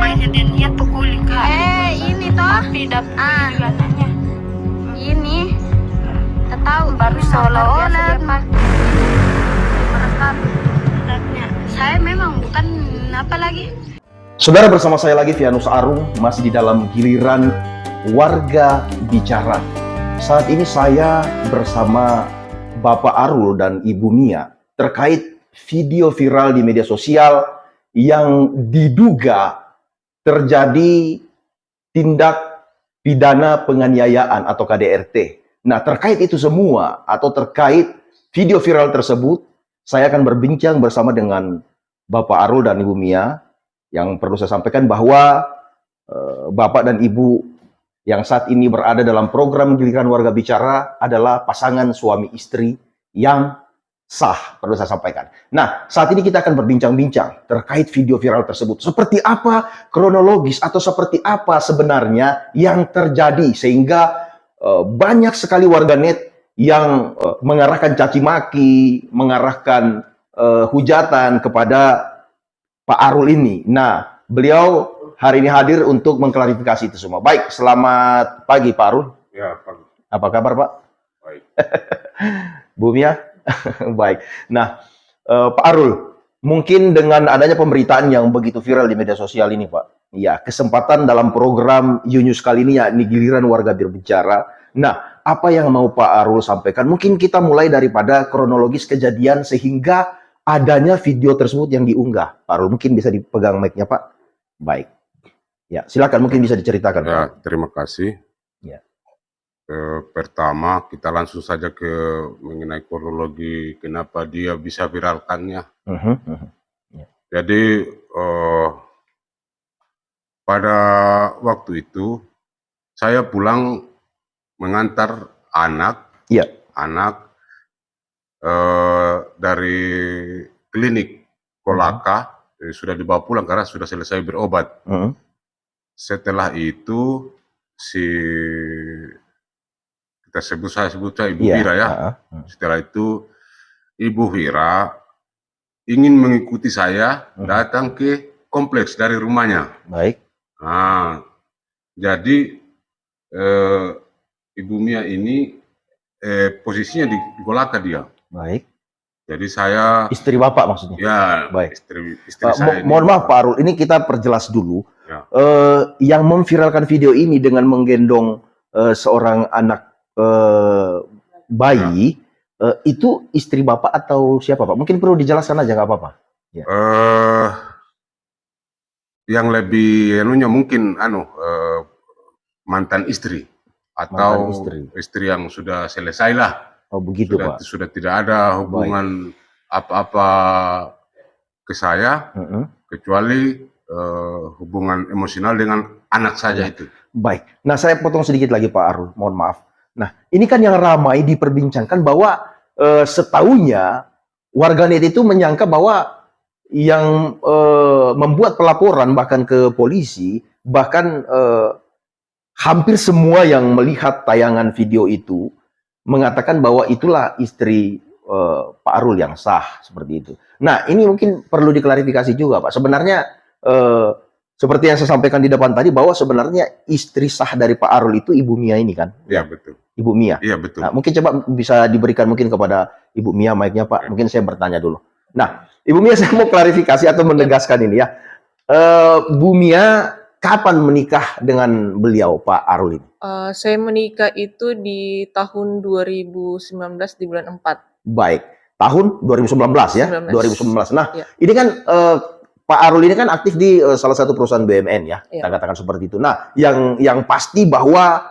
rumahnya dan niat pukuli Kak. Ini toh. Tapi dapat juga anaknya. Ini. Kita tahu Baru seolah-olah merekam anaknya. saya memang bukan apa lagi. Saudara, bersama saya lagi Vianus Arung, masih di dalam giliran warga bicara. Saat ini saya bersama Bapak Arul dan Ibu Mia terkait video viral di media sosial yang diduga terjadi tindak pidana penganiayaan atau KDRT. Nah, terkait itu semua atau terkait video viral tersebut, saya akan berbincang bersama dengan Bapak Arul dan Ibu Mia. Yang perlu saya sampaikan bahwa Bapak dan Ibu yang saat ini berada dalam program giliran warga bicara adalah pasangan suami istri yang sah, perlu saya sampaikan. Nah, saat ini kita akan berbincang-bincang terkait video viral tersebut. Seperti apa kronologis atau seperti apa sebenarnya yang terjadi sehingga banyak sekali warganet yang mengarahkan caci maki, mengarahkan hujatan kepada Pak Arul ini. Nah, beliau hari ini hadir untuk mengklarifikasi itu semua. Baik, selamat pagi Pak Arul. Ya, pagi. Apa kabar Pak? Baik. Bu Mia? Baik. Nah, Pak Arul, mungkin dengan adanya pemberitaan yang begitu viral di media sosial ini Pak, ya, kesempatan dalam program Yunus kali ini ya, ini giliran warga berbicara. Nah, apa yang mau Pak Arul sampaikan? Mungkin kita mulai daripada kronologis kejadian sehingga adanya video tersebut yang diunggah. Pak Arul, mungkin bisa dipegang mic-nya Pak? Baik. Ya, silakan mungkin bisa diceritakan. Ya, Pak. terima kasih. Ya. Pertama, kita langsung saja ke mengenai kronologi kenapa dia bisa viralkannya. Ya. Jadi, pada waktu itu, saya pulang mengantar anak. Ya. Anak dari klinik Kolaka, sudah dibawa pulang karena sudah selesai berobat. Setelah itu saya sebut Ibu Vira ya. Setelah itu Ibu Vira ingin mengikuti saya datang ke kompleks dari rumahnya. Baik. Nah, jadi Ibu Mia ini posisinya di Kolaka dia. Baik. Jadi saya Istri Bapak maksudnya? ya, baik. Istri saya ini. Mohon maaf Pak Arul, ini kita perjelas dulu. Ya. Yang memviralkan video ini dengan menggendong seorang anak bayi, itu istri Bapak atau siapa Pak? Mungkin perlu dijelaskan aja, nggak apa-apa. Ya. Yang lebih mungkin mantan istri atau istri yang sudah selesai lah. Oh begitu Pak. Sudah tidak ada hubungan apa-apa ke saya, kecuali hubungan emosional dengan anak saja itu. Baik. Nah, saya potong sedikit lagi Pak Arul, mohon maaf. Nah, ini kan yang ramai diperbincangkan bahwa setahunya warganet itu menyangka bahwa yang membuat pelaporan bahkan ke polisi, bahkan hampir semua yang melihat tayangan video itu mengatakan bahwa itulah istri Pak Arul yang sah, seperti itu. Nah, ini mungkin perlu diklarifikasi juga Pak. Sebenarnya seperti yang saya sampaikan di depan tadi bahwa sebenarnya istri sah dari Pak Arul itu Ibu Mia ini kan? Iya, betul. Ibu Mia. Iya, betul. Nah, mungkin coba bisa diberikan mungkin kepada Ibu Mia mic-nya Pak. Mungkin saya bertanya dulu. Nah, Ibu Mia saya mau klarifikasi atau menegaskan ini ya. Bu Mia kapan menikah dengan beliau Pak Arul ini? Saya menikah itu di tahun 2019 di bulan 4. Baik, tahun 2019 ya, 19. 2019. Nah, Ya. ini kan Pak Arul ini kan aktif di salah satu perusahaan BUMN ya, Ya. kita katakan seperti itu. Nah, yang pasti bahwa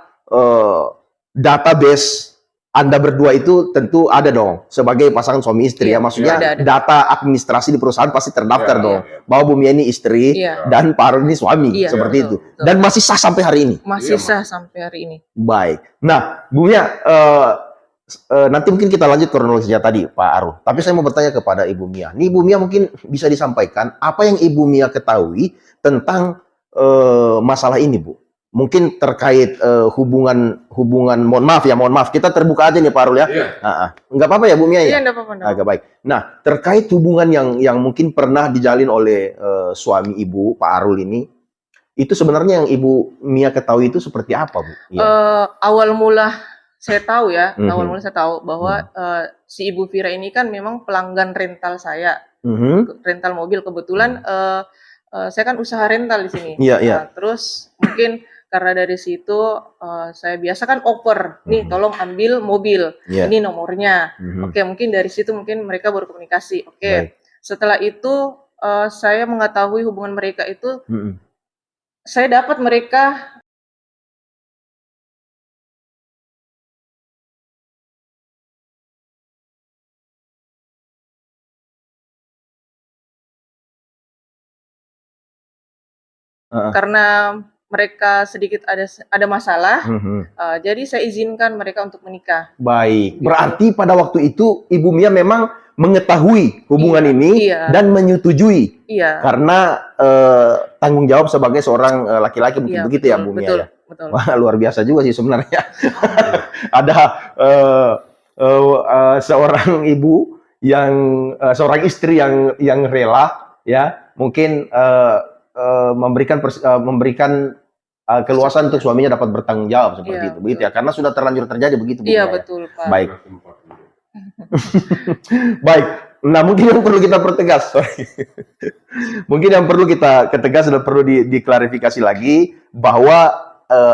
database Anda berdua itu tentu ada dong sebagai pasangan suami istri ya, maksudnya ada. data administrasi di perusahaan pasti terdaftar dong bahwa Bu Mia ini istri Iya. dan Pak Arul ini suami, seperti betul, itu. betul. Dan masih sah sampai hari ini. Masih sah sampai hari ini. Baik. Nah, Bu Mia, nanti mungkin kita lanjut kronologisnya tadi, Pak Arul. Tapi saya mau bertanya kepada Ibu Mia. Nih, Ibu Mia mungkin bisa disampaikan apa yang Ibu Mia ketahui tentang masalah ini, Bu. Mungkin terkait hubungan, mohon maaf, kita terbuka aja nih Pak Arul ya. Iya. Nggak apa-apa ya Bu Mia ya? Iya, enggak apa-apa. Agak baik. Nah, terkait hubungan yang mungkin pernah dijalin oleh suami Ibu, Pak Arul ini, Itu sebenarnya yang Ibu Mia ketahui itu seperti apa, Bu? Ya. Awal mula saya tahu ya, awal mula saya tahu bahwa si Ibu Vira ini kan memang pelanggan rental saya, rental mobil. Kebetulan saya kan usaha rental di sini. Nah, terus mungkin karena dari situ saya biasa kan oper, nih tolong ambil mobil, ini nomornya. Oke, mungkin dari situ mungkin mereka berkomunikasi. Oke, setelah itu saya mengetahui hubungan mereka itu, saya dapat mereka karena mereka sedikit ada masalah, jadi saya izinkan mereka untuk menikah. Baik, berarti pada waktu itu Ibu Mia memang mengetahui hubungan ini dan menyetujui, karena tanggung jawab sebagai seorang laki-laki, mungkin begitu ya, Bu Mia. Betul. Wah, luar biasa juga sih sebenarnya. Ada seorang ibu yang seorang istri yang rela, ya, mungkin memberikan keluasan untuk suaminya dapat bertanggung jawab seperti itu, begitu ya, karena sudah terlanjur terjadi begitu, Bu. Iya, betul, Pak. Baik. Baik. Nah, mungkin yang perlu kita pertegas, mungkin yang perlu kita ketegas dan perlu diklarifikasi lagi bahwa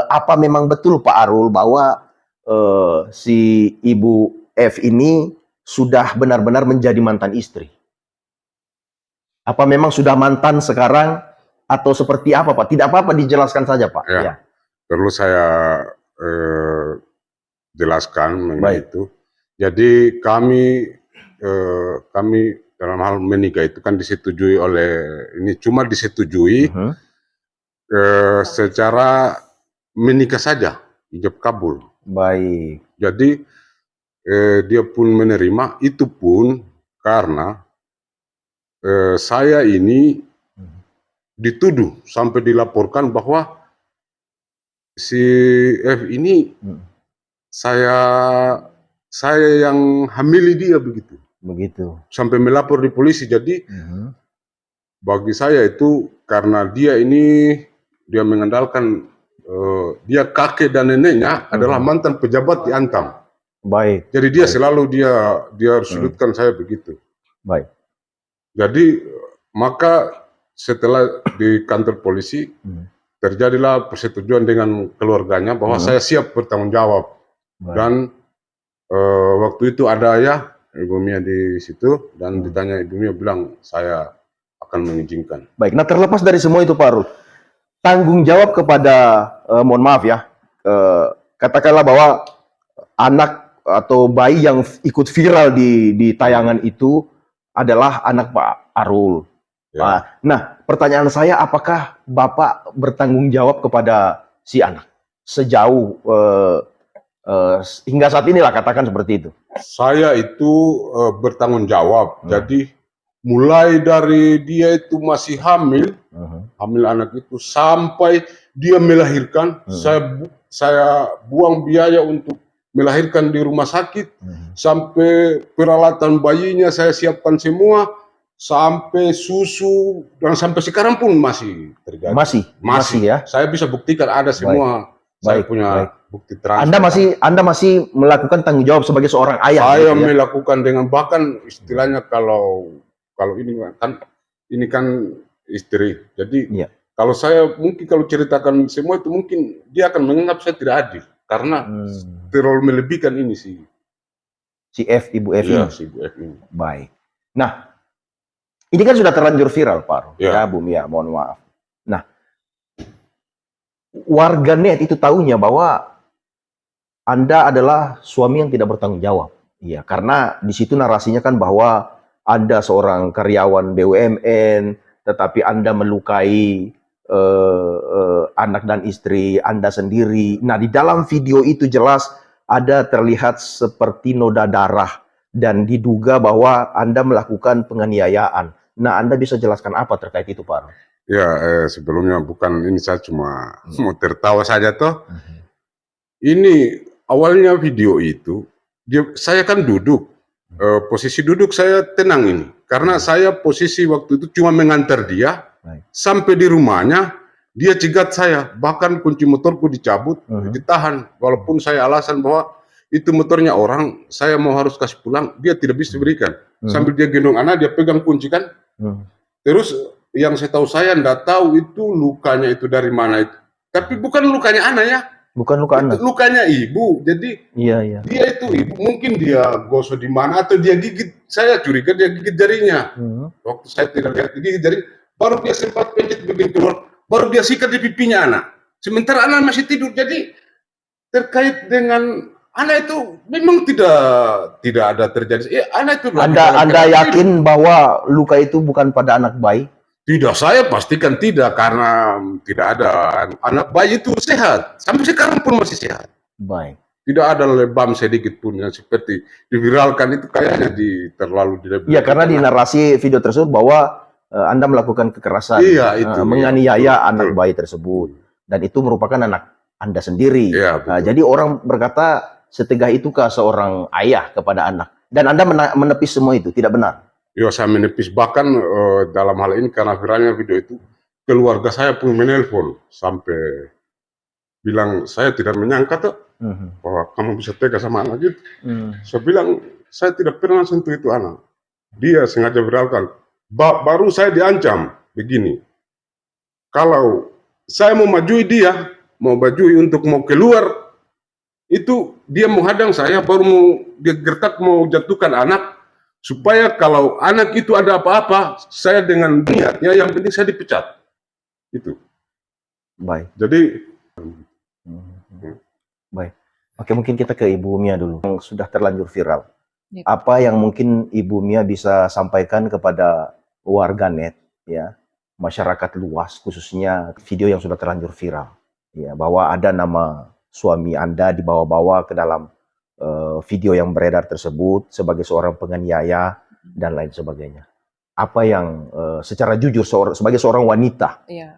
apa memang betul Pak Arul bahwa si Ibu F ini sudah benar-benar menjadi mantan istri? Apa memang sudah mantan sekarang? Atau seperti apa, Pak? Tidak apa-apa, dijelaskan saja, Pak. Ya. Perlu saya jelaskan mengenai itu. Jadi kami dalam hal menikah itu kan disetujui oleh, ini cuma disetujui secara menikah saja, ijab kabul. Baik. Jadi dia pun menerima, itu pun karena saya ini dituduh sampai dilaporkan bahwa si F ini saya yang hamili dia begitu. Sampai melapor di polisi. Jadi bagi saya itu karena dia mengandalkan dia kakek dan neneknya adalah mantan pejabat di Antam. Baik. Jadi dia selalu dia harus sudutkan saya begitu. Baik. Jadi maka setelah di kantor polisi terjadilah persetujuan dengan keluarganya bahwa saya siap bertanggung jawab. Dan waktu itu ada Ibu Mia di situ dan ditanya, Ibu Mia bilang saya akan mengizinkan. Baik. Nah, terlepas dari semua itu Pak Arul, tanggung jawab kepada mohon maaf ya, katakanlah bahwa anak atau bayi yang ikut viral di tayangan itu adalah anak Pak Arul. Nah, pertanyaan saya, apakah Bapak bertanggung jawab kepada si anak sejauh hingga saat inilah, katakan seperti itu? Saya itu bertanggung jawab. Jadi mulai dari dia itu masih hamil anak itu sampai dia melahirkan, saya buang biaya untuk melahirkan di rumah sakit, sampai peralatan bayinya saya siapkan semua, sampai susu, dan sampai sekarang pun masih terjadi. Masih ya. Saya bisa buktikan ada semua. Saya punya bukti transfer. Anda masih melakukan tanggung jawab sebagai seorang ayah. Saya melakukan dengan, bahkan istilahnya kalau ini kan istri. Jadi kalau saya mungkin kalau ceritakan semua itu mungkin dia akan menganggap saya tidak adil karena terlalu melebihkan ini si F, Ibu F ini. Si Ibu F ini. Baik. Nah, ini kan sudah terlanjur viral, Pak. Ya, Bu Mia, mohon maaf. Nah, warganet itu tahunya bahwa Anda adalah suami yang tidak bertanggung jawab. Iya, karena di situ narasinya kan bahwa Anda seorang karyawan BUMN, tetapi Anda melukai anak dan istri Anda sendiri. Nah, di dalam video itu jelas ada terlihat seperti noda darah dan diduga bahwa Anda melakukan penganiayaan. Nah, Anda bisa jelaskan apa terkait itu, Pak? Ya, sebelumnya bukan ini, saya cuma mau tertawa saja toh. Ini awalnya video itu, saya kan duduk, posisi duduk saya tenang ini, karena saya posisi waktu itu cuma mengantar dia sampai di rumahnya, Dia cegat saya, bahkan kunci motorku dicabut, ditahan. Walaupun saya alasan bahwa itu motornya orang, saya mau harus kasih pulang, dia tidak bisa berikan. Sambil dia gendong anak, dia pegang kunci kan. Terus yang saya tahu, saya enggak tahu itu lukanya itu dari mana itu. Tapi bukan lukanya anak ya. Bukan luka anak. Lukanya ibu. Jadi Iya. dia itu ibu, mungkin dia gosok di mana atau dia gigit. Saya curiga dia gigit jarinya. Waktu saya tidak lihat dia gigit jari, baru dia sempat pencet begini keluar, baru dia sikat di pipinya anak. Sementara anak masih tidur. Jadi terkait dengan anak itu memang tidak ada terjadi. Anak itu. Anda yakin bahwa luka itu bukan pada anak bayi? Tidak, saya pastikan tidak, karena tidak ada. Anak bayi itu sehat, sampai sekarang pun masih sehat. Baik. Tidak ada lebam sedikit pun yang seperti diviralkan itu, kayaknya terlalu Iya, karena di narasi video tersebut bahwa Anda melakukan kekerasan, menganiaya anak bayi tersebut, dan itu merupakan anak Anda sendiri. Iya, jadi orang berkata, setegah itukah seorang ayah kepada anak? Dan Anda menepis semua itu, tidak benar? Ya, saya menepis. Bahkan dalam hal ini, karena viralnya video itu, keluarga saya pun menelpon sampai bilang, saya tidak menyangka tuh bahwa kamu bisa tega sama anak gitu. Saya bilang, saya tidak pernah sentuh itu anak. Dia sengaja viralkan. Baru saya diancam begini, kalau saya mau majui dia, mau majui untuk mau keluar, itu dia menghadang saya, baru mau dia gertak mau jatuhkan anak, supaya kalau anak itu ada apa-apa, saya dengan niatnya yang penting saya dipecat. Itu. Baik. Jadi baik. Oke, mungkin kita ke Ibu Mia dulu, yang sudah terlanjur viral. Ya. Apa yang mungkin Ibu Mia bisa sampaikan kepada warganet, ya, masyarakat luas, khususnya video yang sudah terlanjur viral, ya, bahwa ada nama suami Anda dibawa-bawa ke dalam video yang beredar tersebut sebagai seorang penganiaya dan lain sebagainya. Apa yang secara jujur sebagai seorang wanita, ya,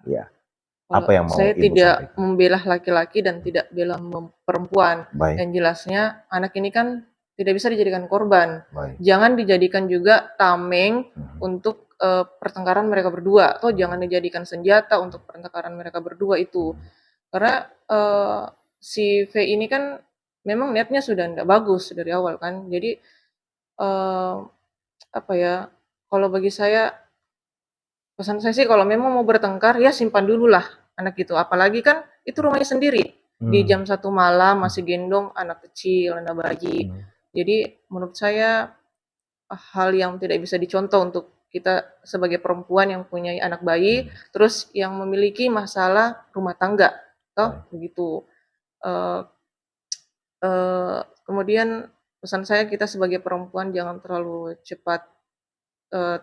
apa yang mau saya Ibu tidak sampaikan? membela laki-laki dan tidak bela perempuan. Baik. Yang jelasnya anak ini kan tidak bisa dijadikan korban. Baik. Jangan dijadikan juga tameng untuk pertengkaran mereka berdua, atau jangan dijadikan senjata untuk pertengkaran mereka berdua itu. Karena si V ini kan memang niatnya sudah tidak bagus dari awal kan. Jadi apa ya? Kalau bagi saya, pesan saya sih kalau memang mau bertengkar ya simpan dulu lah anak itu. Apalagi kan itu rumahnya sendiri. Di jam 1 malam masih gendong anak kecil, anak bayi. Jadi menurut saya hal yang tidak bisa dicontoh untuk kita sebagai perempuan yang punya anak bayi, terus yang memiliki masalah rumah tangga, toh begitu. Kemudian pesan saya, kita sebagai perempuan jangan terlalu cepat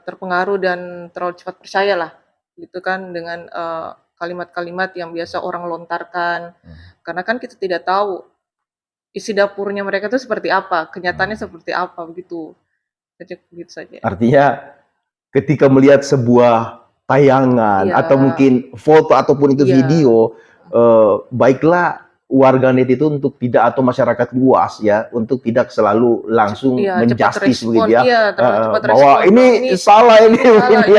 terpengaruh dan terlalu cepat percayalah, gitu kan, dengan kalimat-kalimat yang biasa orang lontarkan. Karena kan kita tidak tahu isi dapurnya mereka itu seperti apa, kenyataannya seperti apa, begitu saja. Artinya ketika melihat sebuah tayangan atau mungkin foto ataupun itu video, baiklah warganet itu untuk tidak, atau masyarakat luas ya, untuk tidak selalu langsung menjustis begitu ya, bahwa ini salah, ini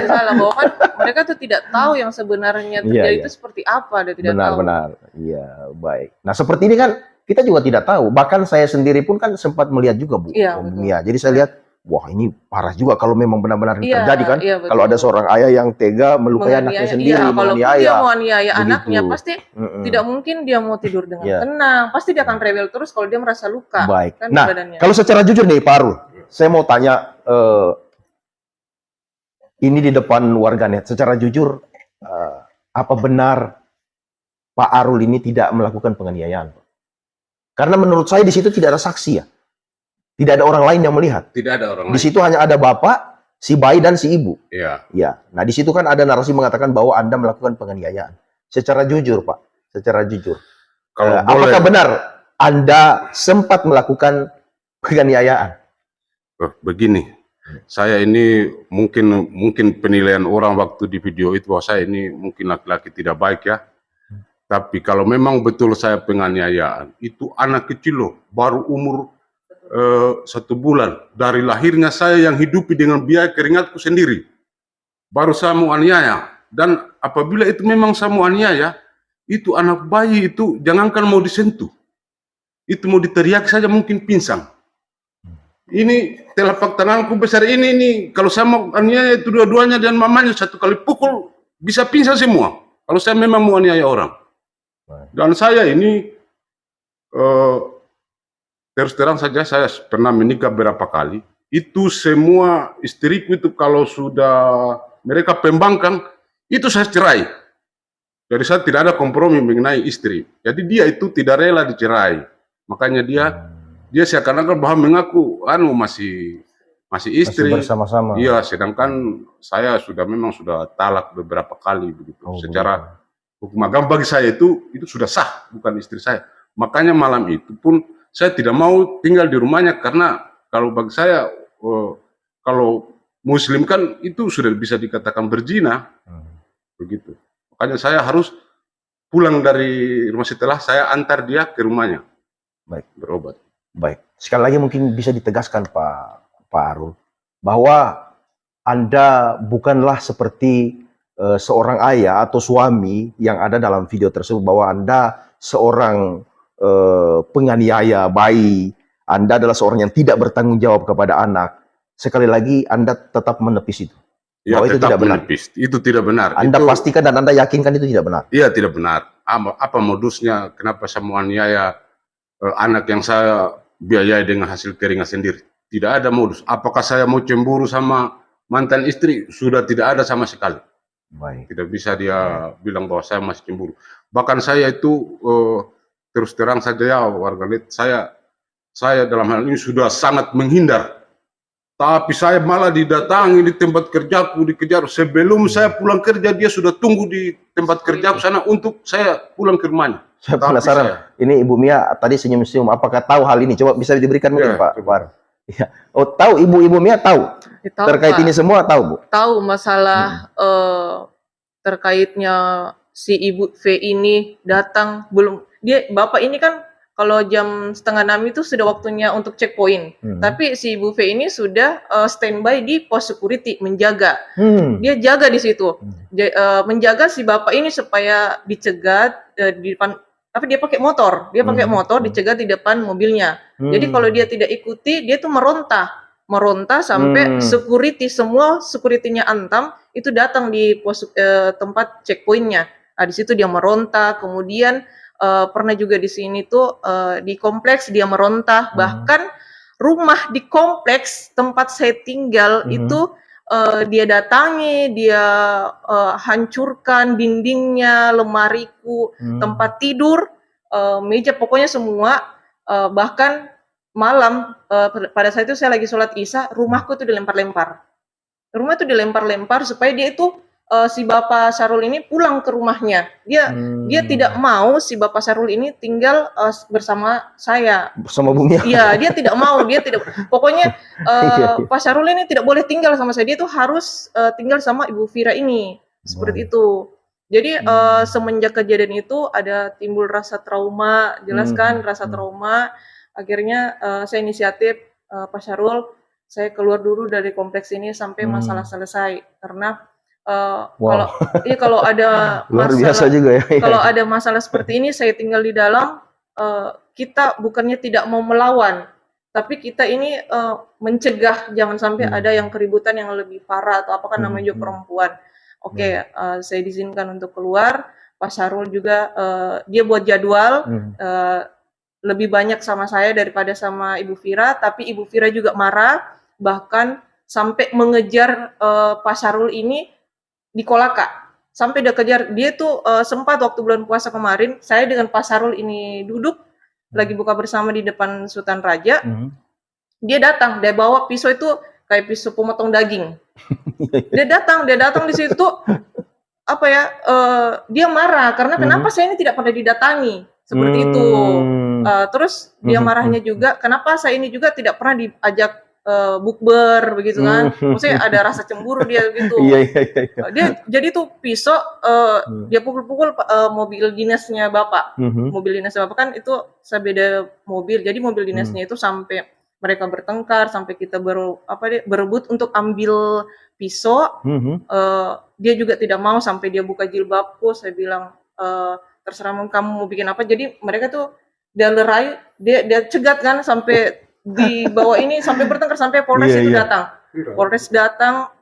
salah, bahwa kan mereka tuh tidak tahu yang sebenarnya terjadi itu seperti apa, dia tidak tahu. Benar, iya, baik. Nah seperti ini kan kita juga tidak tahu, bahkan saya sendiri pun kan sempat melihat juga Bu Mia, jadi saya lihat, wah ini parah juga kalau memang benar-benar terjadi kan. Kalau ada seorang ayah yang tega melukai anaknya sendiri, kalau dia mau aniaya anaknya, pasti tidak mungkin dia mau tidur dengan tenang, pasti dia akan rewel terus kalau dia merasa luka. Baik. Kan, nah, badannya. Kalau secara jujur nih Pak Arul, saya mau tanya ini di depan warganet, secara jujur, apa benar Pak Arul ini tidak melakukan penganiayaan? Karena menurut saya di situ tidak ada saksi ya. Tidak ada orang lain yang melihat. Tidak ada orang lain. Di situ hanya ada bapak, si bayi dan si ibu. Iya. Ya. Nah, di situ kan ada narasi mengatakan bahwa Anda melakukan penganiayaan. Secara jujur, Pak. Secara jujur. Apakah benar Anda sempat melakukan penganiayaan? Begini. Saya ini mungkin penilaian orang waktu di video itu bahwa saya ini mungkin laki-laki tidak baik ya. Tapi kalau memang betul saya penganiayaan, itu anak kecil loh, baru umur 1 bulan. Dari lahirnya saya yang hidupi dengan biaya keringatku sendiri. Baru saya mau aniaya. Dan apabila itu memang saya mau aniaya, itu anak bayi itu jangankan mau disentuh, itu mau diteriak saja mungkin pingsan. Ini telapak tanganku besar ini kalau saya mau aniaya itu dua-duanya dan mamanya satu kali pukul bisa pingsan semua. Kalau saya memang mau aniaya orang. Dan saya ini terus terang saja saya pernah menikah berapa kali. Itu semua istriku itu kalau sudah mereka pembangkang itu saya cerai. Jadi saya tidak ada kompromi mengenai istri. Jadi dia itu tidak rela dicerai. Makanya dia seakan-akan bahwa mengaku masih istri. Masih bersama-sama. Iya, sedangkan saya memang sudah talak beberapa kali begitu. Secara hukum agama bagi saya itu sudah sah, bukan istri saya. Makanya malam itu pun saya tidak mau tinggal di rumahnya karena kalau bagi saya kalau muslim kan itu sudah bisa dikatakan berzina. Begitu. Makanya saya harus pulang dari rumah setelah saya antar dia ke rumahnya. Baik. Berobat. Baik. Sekali lagi mungkin bisa ditegaskan Pak Arul bahwa Anda bukanlah seperti seorang ayah atau suami yang ada dalam video tersebut, bahwa Anda seorang penganiaya bayi, Anda adalah seorang yang tidak bertanggung jawab kepada anak. Sekali lagi Anda tetap menepis itu. Ya, Bahwa itu tidak benar. Itu tidak benar. Anda pastikan dan Anda yakinkan itu tidak benar. Iya, tidak benar. Apa modusnya? Kenapa saya mau aniaya anak yang saya biayai dengan hasil keringat sendiri? Tidak ada modus. Apakah saya mau cemburu sama mantan istri? Sudah tidak ada sama sekali. Baik. Tidak bisa dia bilang bahwa saya masih cemburu. Bahkan saya itu terus terang saja ya warganet, saya dalam hal ini sudah sangat menghindar. Tapi saya malah didatangi di tempat kerjaku, dikejar. Sebelum saya pulang kerja, dia sudah tunggu di tempat kerjaku sana untuk saya pulang ke rumahnya. Saya penasaran. Ini Ibu Mia tadi senyum-senyum. Apakah tahu hal ini? Coba bisa diberikan mungkin Pak. Ya. Oh, tahu Ibu Mia tahu. Tahu, terkait Pak. ini semua tahu, Bu? Tahu masalah terkaitnya si Ibu V ini datang belum. Bapak ini kan kalau jam 5:30 itu sudah waktunya untuk checkpoint. Tapi si Ibu V ini sudah standby di pos security menjaga. Dia jaga di situ, menjaga si bapak ini supaya dicegat di depan. Tapi dia pakai motor, dicegat di depan mobilnya. Jadi kalau dia tidak ikuti, dia tuh meronta sampai semua securitynya antam itu datang di pos tempat checkpointnya. Nah, di situ dia meronta, kemudian pernah juga di sini tuh di kompleks dia meronta, bahkan rumah di kompleks tempat saya tinggal itu dia datangi, dia hancurkan dindingnya, lemariku, tempat tidur, meja, pokoknya semua. Bahkan malam pada saat itu saya lagi sholat isya, rumahku tuh dilempar-lempar. Rumah tuh dilempar-lempar supaya dia itu si Bapak Syarul ini pulang ke rumahnya. Dia tidak mau si Bapak Syarul ini tinggal bersama saya. Bersama Bu Mia. Iya, dia tidak mau, pokoknya Pak Syarul ini tidak boleh tinggal sama saya. Dia tuh harus tinggal sama Ibu Vira ini. Seperti itu. Jadi semenjak kejadian itu ada timbul rasa trauma, rasa trauma. Akhirnya saya inisiatif Pak Syarul, saya keluar dulu dari kompleks ini sampai masalah selesai, karena kalau ada luar biasa juga ya. Kalau ada masalah seperti ini, saya tinggal di dalam, kita bukannya tidak mau melawan, tapi kita ini mencegah jangan sampai ada yang keributan yang lebih parah atau apakah namanya juga perempuan. Oke, saya diizinkan untuk keluar. Pak Syarul juga dia buat jadwal lebih banyak sama saya daripada sama Ibu Vira, tapi Ibu Vira juga marah, bahkan sampai mengejar Pak Syarul ini di Kolaka, sampai dia kejar. Dia tuh sempat waktu bulan puasa kemarin, saya dengan Pak Syarul ini duduk lagi buka bersama di depan Sultan Raja. Dia datang, dia bawa pisau itu kayak pisau pemotong daging. Dia datang di situ dia marah karena kenapa saya ini tidak pernah didatangi seperti itu. Terus dia marahnya juga kenapa saya ini juga tidak pernah diajak bukber begitu kan. Maksudnya ada rasa cemburu dia gitu. Dia jadi tuh pisau dia pukul-pukul mobil dinasnya Bapak. Mobil dinasnya Bapak kan itu saya beda mobil. Jadi mobil dinasnya itu sampai mereka bertengkar sampai kita berebut untuk ambil pisau. Dia juga tidak mau sampai dia buka jilbabku. Saya bilang terserah kamu mau bikin apa. Jadi mereka tuh dia lerai, dia cegat kan sampai di bawah ini sampai bertengkar sampai Polres itu datang. Polres datang.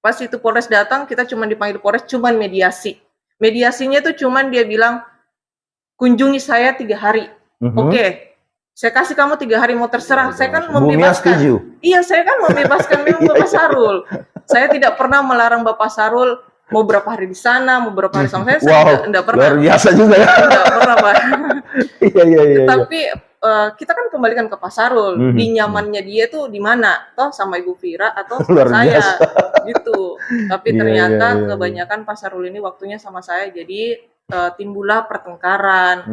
Pas itu Polres datang, kita cuma dipanggil Polres, cuman mediasi. Mediasinya tuh cuman dia bilang kunjungi saya 3 hari. Oke. Saya kasih kamu 3 hari mau terserah. Saya kan membebaskan. Iya, saya kan membebaskan memang Bapak Sarul. Saya tidak pernah melarang Bapak Sarul mau berapa hari di sana, mau berapa hari sama saya. Saya tidak pernah. Luar biasa juga ya. Tidak pernah, Pak. Iya. Tapi kita kan kembalikan ke Pak Sarul. Di nyamannya dia tuh di mana? Toh sama Ibu Vira atau sama saya. Gitu. Tapi ternyata kebanyakan Pak Sarul ini waktunya sama saya. Jadi timbullah pertengkaran.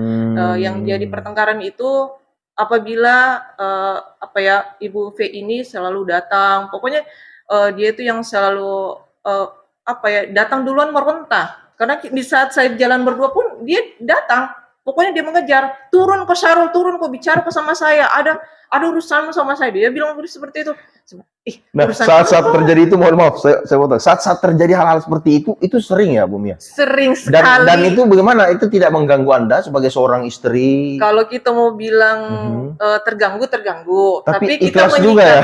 Yang jadi pertengkaran itu apabila Ibu V ini selalu datang, pokoknya dia itu yang selalu datang duluan meronta. Karena di saat saya jalan berdua pun dia datang, pokoknya dia mengejar, turun kok Sarul, turun kok bicara kok sama saya, ada urusanmu sama saya. Dia bilang seperti itu. Nah, saat terjadi itu, mohon maaf, saya potong. Saat terjadi hal-hal seperti itu sering ya, Bu Mia? Sering sekali. Dan itu bagaimana? Itu tidak mengganggu Anda sebagai seorang istri? Kalau kita mau bilang terganggu. Tapi kita juga ya?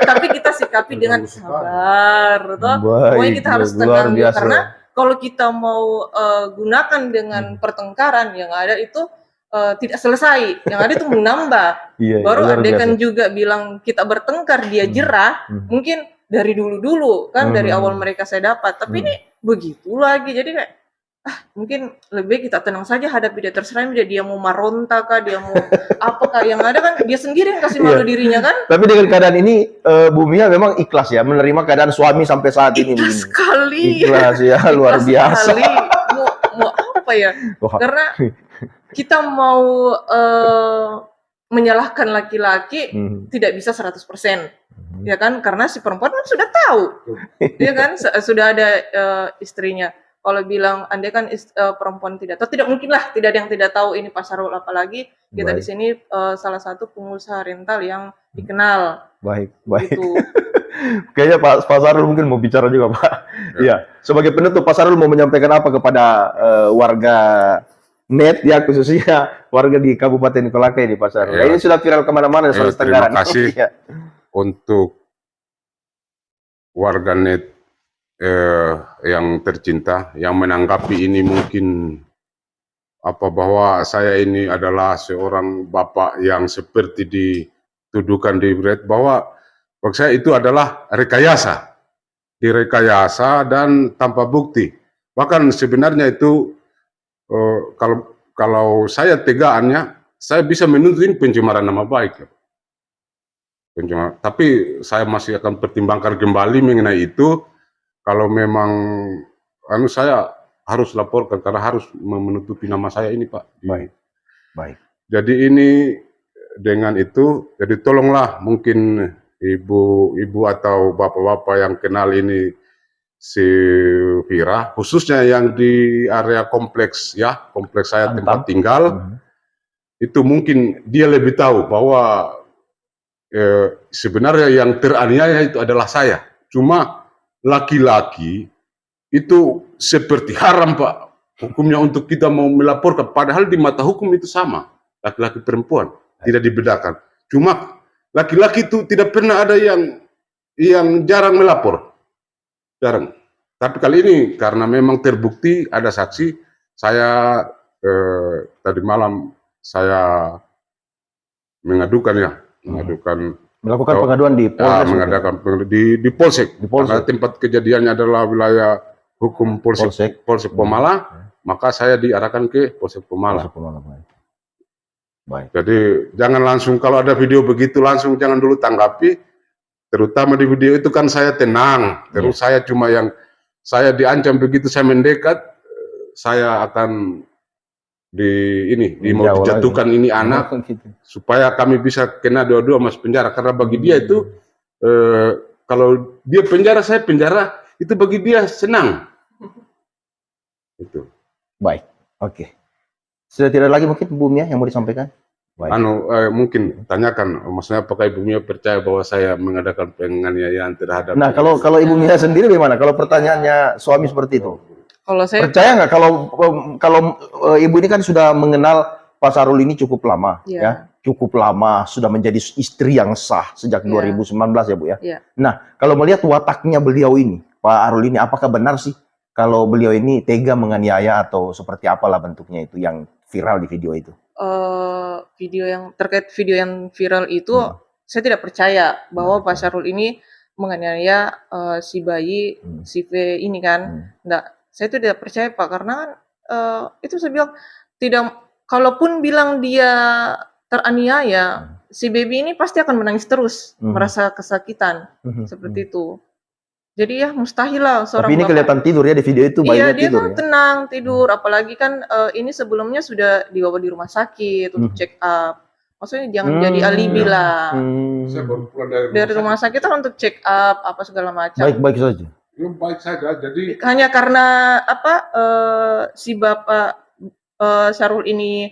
Tapi kita sikapi dengan sabar. Pokoknya kita harus tenang karena kalau kita mau gunakan dengan pertengkaran yang ada itu tidak selesai, yang ada itu menambah. Baru adegan juga bilang kita bertengkar, dia jerah, mungkin dari dulu kan dari awal mereka saya dapat, tapi ini begitu lagi, jadi kayak mungkin lebih kita tenang saja hadapi dia, terserah dia mau maronta kah, dia mau apakah, yang ada kan dia sendiri yang kasih malu dirinya kan. Tapi dengan keadaan ini Bu Mia memang ikhlas ya menerima keadaan suami sampai saat ini. Ikhlas sekali. Ikhlas ya, luar biasa. Mau apa ya? Karena kita mau menyalahkan laki-laki tidak bisa 100%. Ya kan? Karena si perempuan kan sudah tahu. Ya kan? Sudah ada istrinya. Kalau bilang andai kan perempuan tidak tahu, tidak mungkin lah, tidak ada yang tidak tahu ini Pak Sarul, apalagi kita di sini salah satu pengusaha rental yang dikenal. Baik. Gitu. Kayaknya Pak Sarul mungkin mau bicara juga, Pak. Iya. Sebagai penutup, Pak Sarul mau menyampaikan apa kepada warga net ya, khususnya warga di Kabupaten Kolaka ini, Pak Sarul? Ini sudah viral kemana-mana di Sulawesi Tenggara. Terima kasih untuk warga net yang tercinta yang menanggapi ini, mungkin bahwa saya ini adalah seorang bapak yang seperti dituduhkan di Red, bahwa bagi saya itu adalah direkayasa dan tanpa bukti. Bahkan sebenarnya itu kalau saya tegaannya, saya bisa menuntut ini pencemaran nama baik. Tapi saya masih akan pertimbangkan kembali mengenai itu. Kalau memang saya harus laporkan karena harus menutupi nama saya ini, Pak. Baik. Jadi ini dengan itu, jadi tolonglah mungkin ibu atau bapak-bapak yang kenal ini si Vira, khususnya yang di area kompleks saya tempat tinggal, itu mungkin dia lebih tahu bahwa sebenarnya yang teraniaya itu adalah saya. Cuma laki-laki itu seperti haram, Pak, hukumnya untuk kita mau melaporkan, padahal di mata hukum itu sama, laki-laki perempuan tidak dibedakan. Cuma laki-laki itu tidak pernah ada yang jarang melapor, jarang. Tapi kali ini karena memang terbukti ada saksi, saya tadi malam saya melakukan pengaduan di Polsek. Di Polsek. Karena tempat kejadiannya adalah wilayah hukum Polsek Pemala, maka saya diarahkan ke Polsek Pemala. Baik. Jadi jangan langsung kalau ada video begitu langsung jangan dulu tanggapi. Terutama di video itu kan saya tenang. Terus saya cuma saya diancam begitu saya mendekat, saya akan mau dijatuhkan ini anak supaya kami bisa kena dua-dua masuk penjara, karena bagi dia itu kalau dia penjara saya penjara itu bagi dia senang. Itu. Baik, oke. Sudah tidak lagi mungkin Bu Mia yang mau disampaikan? Baik. Mungkin tanyakan, maksudnya apakah Ibu Mia percaya bahwa saya mengadakan penganiayaan terhadap... Nah, kalau Ibu Mia sendiri bagaimana? Kalau pertanyaannya suami seperti itu, Kalau saya percaya nggak kalau Ibu ini kan sudah mengenal Pak Sarul ini cukup lama, ya, cukup lama, sudah menjadi istri yang sah sejak 2019 ya Bu ya. Nah, kalau melihat wataknya beliau ini, Pak Arul ini, apakah benar sih kalau beliau ini tega menganiaya atau seperti apalah bentuknya itu yang viral di video itu? Terkait video yang viral itu, saya tidak percaya bahwa Pak Syarul ini menganiaya si bayi si V ini kan. Nggak, saya itu tidak percaya Pak, karena kan itu saya bilang tidak, kalaupun bilang dia teraniaya, si baby ini pasti akan menangis terus, merasa kesakitan seperti itu. Jadi ya mustahil lah seorang Tapi ini bapak. kelihatan tidur ya di video itu, bayinya Iya, dia tidur kan ya. tenang tidur, apalagi kan ini sebelumnya sudah dibawa di rumah sakit untuk check up. Maksudnya jangan jadi alibi lah. Saya baru pulang Dari rumah sakit kan untuk check up apa segala macam. Baik-baik saja. Baik saja, jadi Hanya karena si Bapak Syarul ini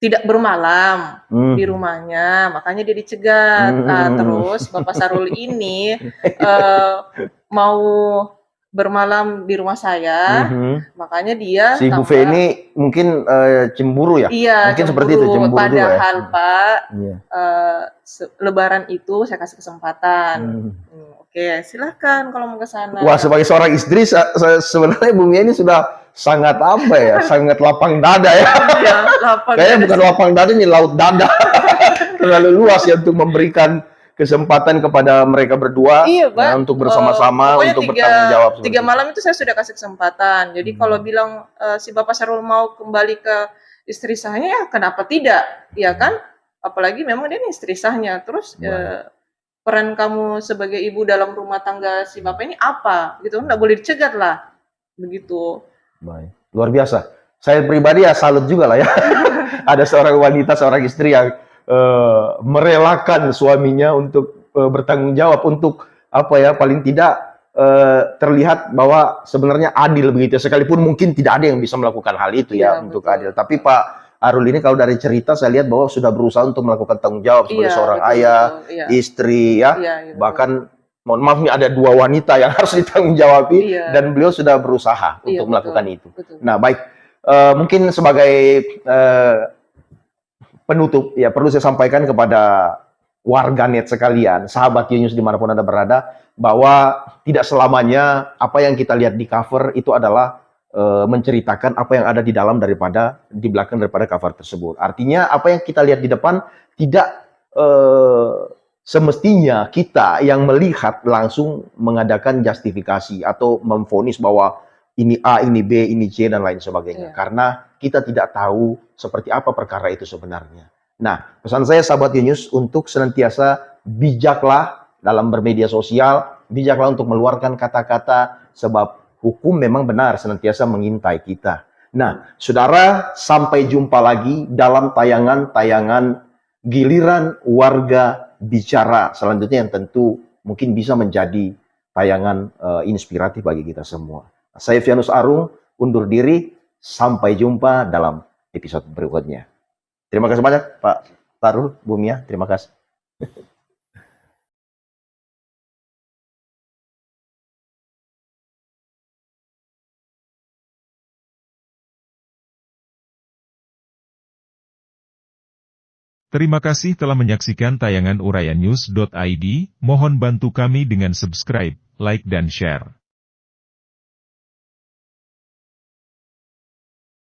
tidak bermalam di rumahnya, makanya dia dicegat. Terus Bapak Syarul ini mau bermalam di rumah saya, makanya dia Si Bu V ini mungkin cemburu ya? Iya, mungkin seperti itu, cemburu juga ya. Padahal Pak, Lebaran itu saya kasih kesempatan. Oke, silahkan kalau mau ke sana. Wah, sebagai seorang istri, sebenarnya Bu Mia ini sudah sangat apa ya? Sangat lapang dada ya. Iya, lapang Kayaknya dada bukan lapang dada, ini laut dada. Terlalu luas ya untuk memberikan kesempatan kepada mereka berdua, Iya, Pak. ya, untuk bersama-sama, Pokoknya untuk bertanggung jawab. tiga malam itu saya sudah kasih kesempatan. Jadi kalau bilang si Bapak Syarul mau kembali ke istri sahnya, ya kenapa tidak? Ya kan? Apalagi memang dia ini istri sahnya. Terus peran kamu sebagai ibu dalam rumah tangga si Bapak ini apa? Gitu, nggak boleh dicegat lah. Begitu. Baik. Luar biasa. Saya pribadi ya salut juga lah ya. Ada seorang wanita, seorang istri yang merelakan suaminya untuk bertanggung jawab, untuk apa ya, paling tidak terlihat bahwa sebenarnya adil begitu. Sekalipun mungkin tidak ada yang bisa melakukan hal itu ya, untuk adil. Tapi Pak Arul ini kalau dari cerita saya lihat bahwa sudah berusaha untuk melakukan tanggung jawab sebagai seorang ayah, istri ya. Bahkan mohon maaf nih ada dua wanita yang harus ditanggung jawabi, dan beliau sudah berusaha untuk melakukan itu. Nah, baik, mungkin sebagai penutup ya, perlu saya sampaikan kepada warganet sekalian, sahabat Yunus dimanapun Anda berada, bahwa tidak selamanya apa yang kita lihat di cover itu adalah menceritakan apa yang ada di dalam di belakang daripada cover tersebut. Artinya apa yang kita lihat di depan tidak semestinya kita yang melihat langsung mengadakan justifikasi atau memvonis bahwa ini A, ini B, ini C, dan lain sebagainya. Karena kita tidak tahu seperti apa perkara itu sebenarnya. Nah, pesan saya sahabat Yunus untuk senantiasa bijaklah dalam bermedia sosial, bijaklah untuk meluarkan kata-kata, sebab hukum memang benar senantiasa mengintai kita. Nah, saudara, sampai jumpa lagi dalam tayangan-tayangan Giliran Warga Bicara selanjutnya, yang tentu mungkin bisa menjadi tayangan inspiratif bagi kita semua. Saya Vianus Arung, undur diri. Sampai jumpa dalam episode berikutnya. Terima kasih banyak Pak Sarul, Bu Mia. Terima kasih. Terima kasih telah menyaksikan tayangan uraiannews.id. Mohon bantu kami dengan subscribe, like, dan share.